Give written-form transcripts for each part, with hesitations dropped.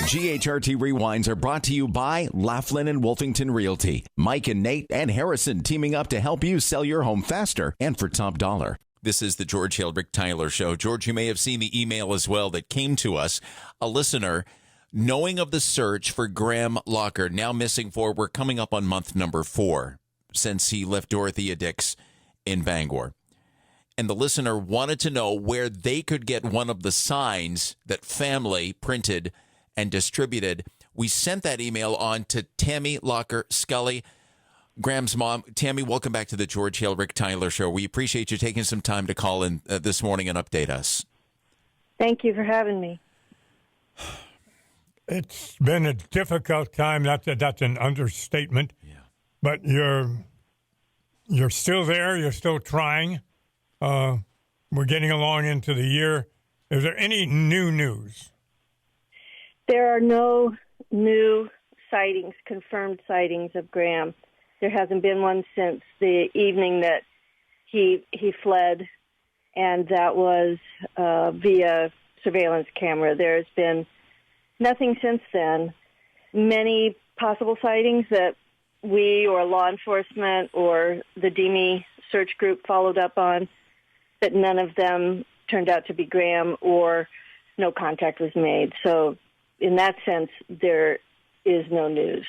GHRT Rewinds are brought to you by Laughlin and Wolfington Realty. Mike and Nate and Harrison teaming up to help you sell your home faster and for top dollar. This is the George Hale Ric Tyler Show. George, you may have seen the email as well that came to us. A listener, knowing of the search for Graham Lacher, now missing we're coming up on month number 4 since he left Dorothea Dix in Bangor. And the listener wanted to know where they could get one of the signs that family printed and distributed. We sent that email on to Tammy Lacher Scully, Graham's mom. Tammy, welcome back to the George Hale Ric Tyler Show. We appreciate you taking some time to call in this morning and update us. Thank you for having me. It's been a difficult time. That's an understatement. Yeah. But you're still there. You're still trying. We're getting along into the year. Is there any new news? There are no new sightings, confirmed sightings of Graham. There hasn't been one since the evening that he fled, and that was via surveillance camera. There's been nothing since then. Many possible sightings that we or law enforcement or the DME search group followed up on, but none of them turned out to be Graham or no contact was made. So in that sense, there is no news.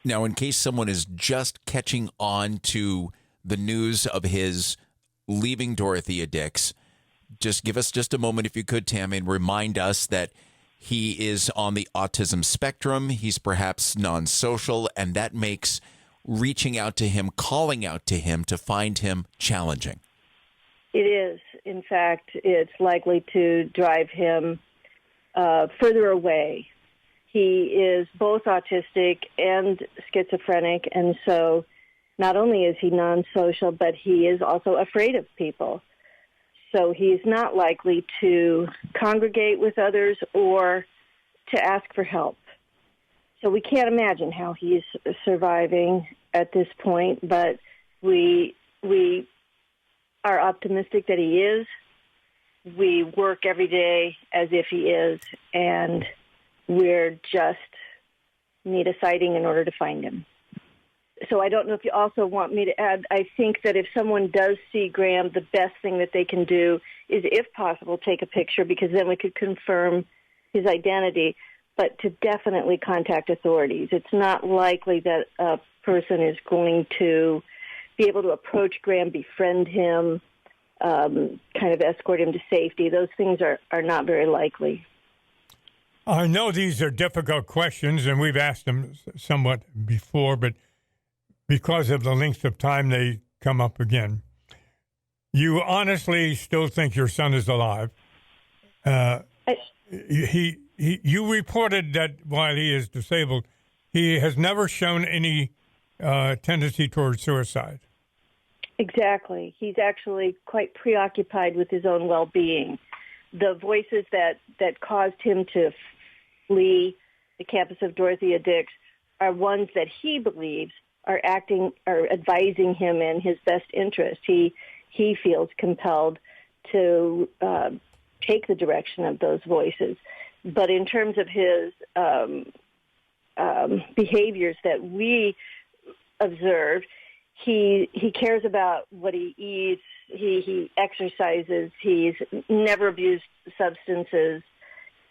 Now, in case someone is just catching on to the news of his leaving Dorothea Dix, just give us just a moment, if you could, Tammy, and remind us that he is on the autism spectrum. He's perhaps non-social, and that makes reaching out to him, calling out to him to find him challenging. It is. In fact, it's likely to drive him further away. He is both autistic and schizophrenic, and so not only is he non-social, but he is also afraid of people. So he's not likely to congregate with others or to ask for help. So we can't imagine how he's surviving at this point, but we are optimistic that he is. We work every day as if he is, and we're just need a sighting in order to find him. So I don't know if you also want me to add, I think that if someone does see Graham, the best thing that they can do is, if possible, take a picture, because then we could confirm his identity, but to definitely contact authorities. It's not likely that a person is going to be able to approach Graham, befriend him, kind of escort him to safety. Those things are not very likely. I know these are difficult questions, and we've asked them somewhat before, but because of the length of time, they come up again. You honestly still think your son is alive? You reported that while he is disabled, he has never shown any tendency towards suicide. Exactly. He's actually quite preoccupied with his own well-being. The voices that caused him to flee the campus of Dorothea Dix are ones that he believes are advising him in his best interest. He feels compelled to take the direction of those voices. But in terms of his behaviors that we observed, he cares about what he eats. He exercises. He's never abused substances.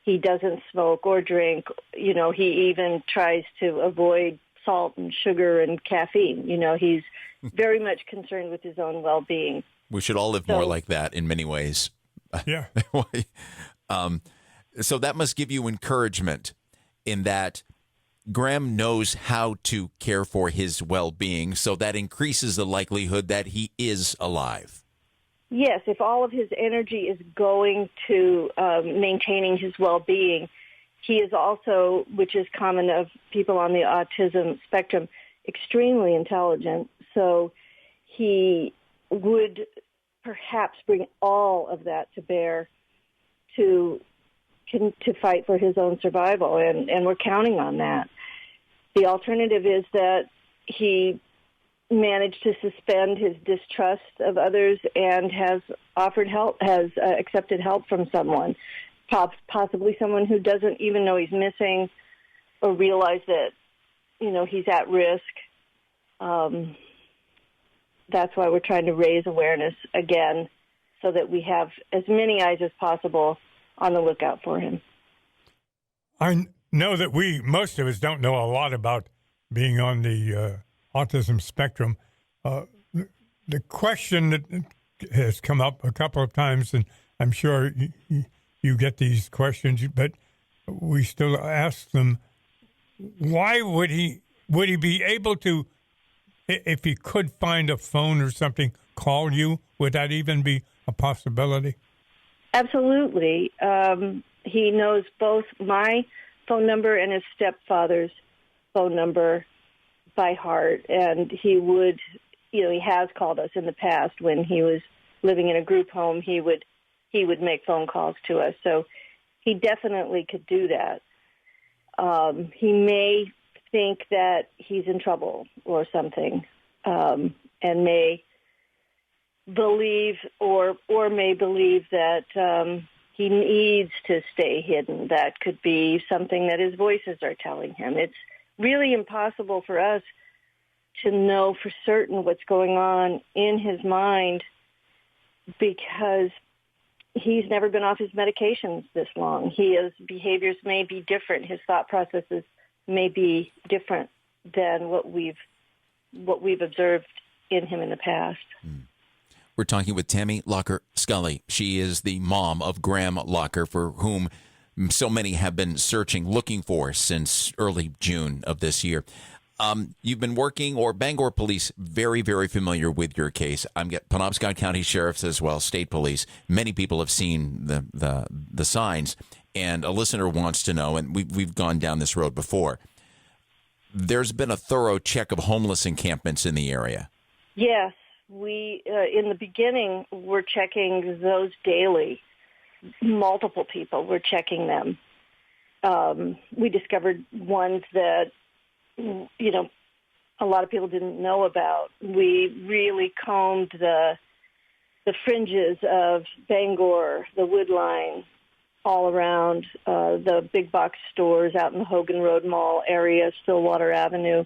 He doesn't smoke or drink. You know, he even tries to avoid salt and sugar and caffeine. You know, he's very much concerned with his own well-being. We should all live more like that in many ways. Yeah. So that must give you encouragement in that Graham knows how to care for his well-being, so that increases the likelihood that he is alive. Yes, if all of his energy is going to maintaining his well-being, he is also, which is common of people on the autism spectrum, extremely intelligent. So he would perhaps bring all of that to bear to fight for his own survival, and we're counting on that. The alternative is that he managed to suspend his distrust of others and has offered help, has accepted help from someone. possibly someone who doesn't even know he's missing or realize that, he's at risk. That's why we're trying to raise awareness again so that we have as many eyes as possible on the lookout for him. I know that most of us don't know a lot about being on the autism spectrum. The question that has come up a couple of times, and I'm sure you get these questions, but we still ask them, why would he be able to, if he could find a phone or something, call you? Would that even be a possibility? Absolutely. He knows both my phone number and his stepfather's phone number by heart, and he would, he has called us in the past when he was living in a group home. He would make phone calls to us, so he definitely could do that. He may think that he's in trouble or something, and may believe or may believe that he needs to stay hidden. That could be something that his voices are telling him. It's really impossible for us to know for certain what's going on in his mind because he's never been off his medications this long. His behaviors may be different. His thought processes may be different than what we've observed in him in the past. We're talking with Tammy Lacher Scully. She is the mom of Graham Lacher, for whom so many have been searching, looking for since early June of this year. You've been working, or Bangor Police, very, very familiar with your case. I'm getting Penobscot County Sheriffs as well, state police. Many people have seen the signs, and a listener wants to know, and we've gone down this road before. There's been a thorough check of homeless encampments in the area. Yes, we in the beginning were checking those daily. Multiple people were checking them. We discovered ones that a lot of people didn't know about. We really combed the fringes of Bangor, the Woodline, all around the big box stores out in the Hogan Road Mall area, Stillwater Avenue,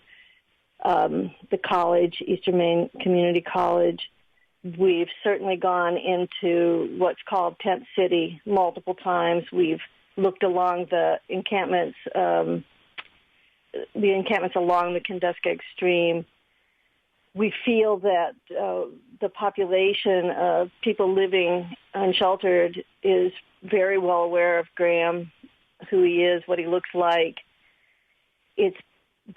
the college, Eastern Maine Community College. We've certainly gone into what's called Tent City multiple times. We've looked along the encampments along the Kenduskeag Stream. We feel that the population of people living unsheltered is very well aware of Graham, who he is, what he looks like. It's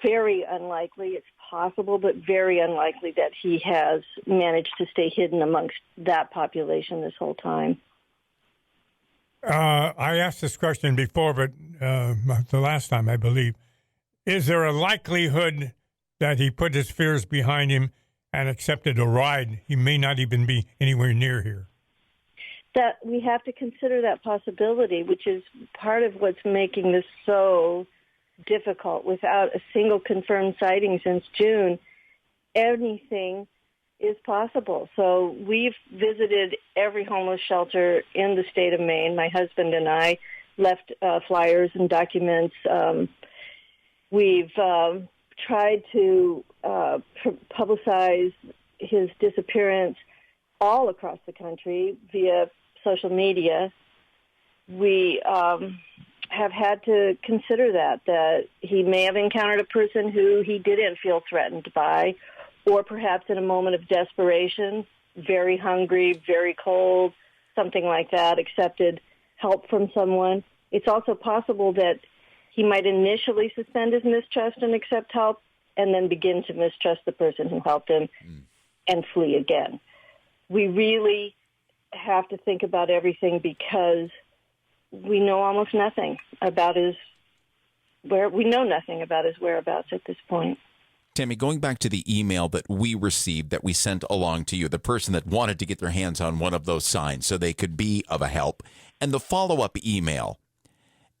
very unlikely, it's possible, but very unlikely that he has managed to stay hidden amongst that population this whole time. I asked this question before, but the last time, I believe. Is there a likelihood that he put his fears behind him and accepted a ride? He may not even be anywhere near here. That we have to consider that possibility, which is part of what's making this so difficult. Without a single confirmed sighting since June, anything is possible. So we've visited every homeless shelter in the state of Maine. My husband and I left flyers and documents. We've tried to publicize his disappearance all across the country via social media. We have had to consider that he may have encountered a person who he didn't feel threatened by, or perhaps in a moment of desperation, very hungry, very cold, something like that, accepted help from someone. It's also possible that he might initially suspend his mistrust and accept help, and then begin to mistrust the person who helped him and flee again. We really have to think about everything because we know almost nothing about his whereabouts at this point. Tammy, going back to the email that we received, that we sent along to you, the person that wanted to get their hands on one of those signs so they could be of a help, and the follow-up email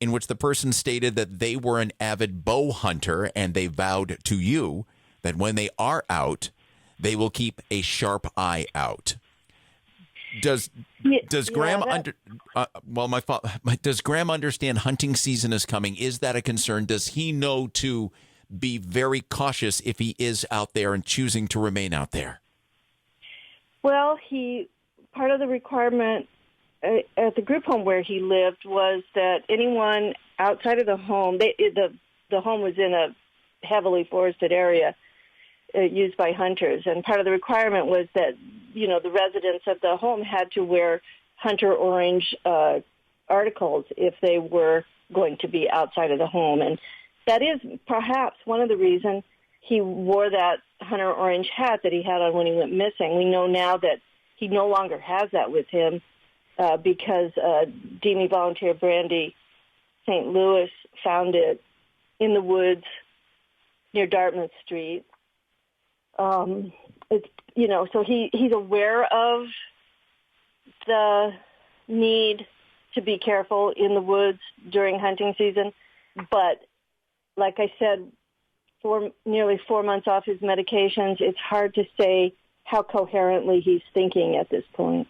in which the person stated that they were an avid bow hunter and they vowed to you that when they are out, they will keep a sharp eye out. Does Graham does Graham understand hunting season is coming? Is that a concern? Does he know to be very cautious if he is out there and choosing to remain out there? Well, part of the requirement at the group home where he lived was that anyone outside of the home, the home was in a heavily forested area used by hunters, and part of the requirement was that the residents of the home had to wear hunter orange articles if they were going to be outside of the home, and that is perhaps one of the reasons he wore that hunter orange hat that he had on when he went missing. We know now that he no longer has that with him because DME volunteer Brandy St. Louis found it in the woods near Dartmouth Street. So he's aware of the need to be careful in the woods during hunting season, but like I said, for nearly 4 months off his medications, it's hard to say how coherently he's thinking at this point.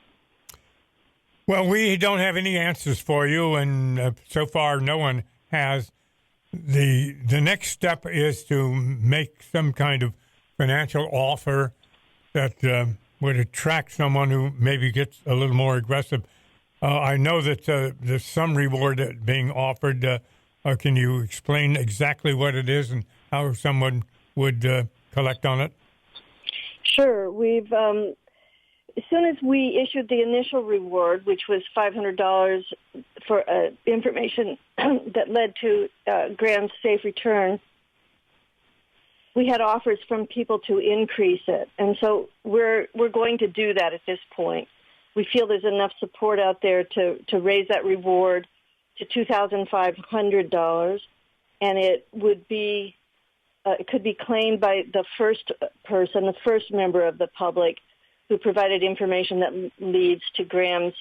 Well, we don't have any answers for you, and so far no one has. The next step is to make some kind of financial offer that would attract someone who maybe gets a little more aggressive. I know that there's some reward being offered. Can you explain exactly what it is and how someone would collect on it? Sure. We've as soon as we issued the initial reward, which was $500 for information that led to Graham's safe return, we had offers from people to increase it, and so we're going to do that at this point. We feel there's enough support out there to raise that reward to $2,500, and it would be it could be claimed by the first person, the first member of the public who provided information that leads to Graham's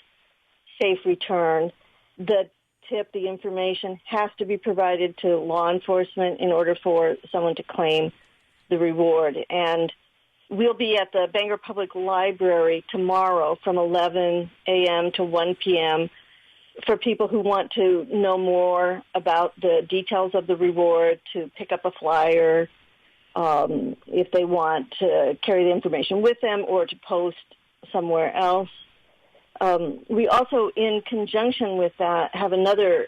safe return. The tip, the information, has to be provided to law enforcement in order for someone to claim the reward. And we'll be at the Bangor Public Library tomorrow from 11 a.m. to 1 p.m. for people who want to know more about the details of the reward, to pick up a flyer, if they want to carry the information with them or to post somewhere else. We also, in conjunction with that, have another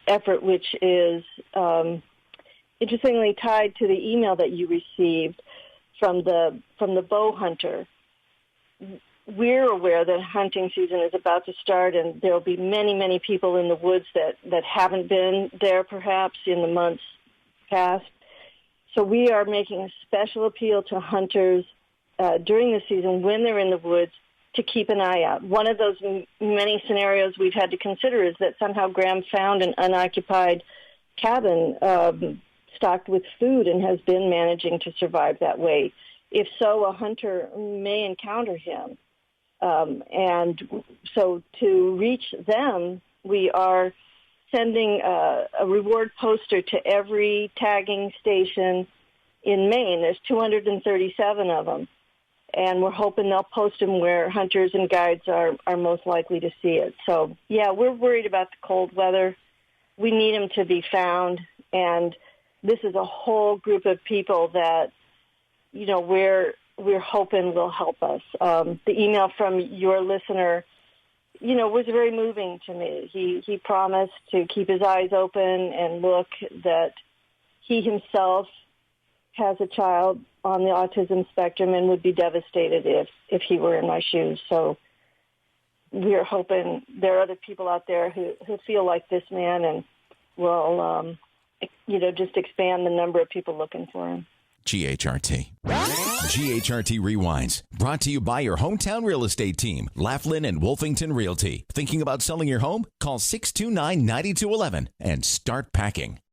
effort which is interestingly tied to the email that you received from the bow hunter. We're aware that hunting season is about to start, and there will be many, many people in the woods that haven't been there perhaps in the months past. So we are making a special appeal to hunters during the season when they're in the woods to keep an eye out. One of those many scenarios we've had to consider is that somehow Graham found an unoccupied cabin stocked with food and has been managing to survive that way. If so, a hunter may encounter him. And so to reach them, we are sending a reward poster to every tagging station in Maine. There's 237 of them. And we're hoping they'll post them where hunters and guides are most likely to see it. So, yeah, we're worried about the cold weather. We need them to be found. And this is a whole group of people that, we're hoping will help us. The email from your listener, was very moving to me. He promised to keep his eyes open and look, that he himself has a child on the autism spectrum and would be devastated if he were in my shoes. So we're hoping there are other people out there who feel like this man and will, just expand the number of people looking for him. GHRT. GHRT Rewinds, brought to you by your hometown real estate team, Laughlin and Wolfington Realty. Thinking about selling your home? Call 629-9211 and start packing.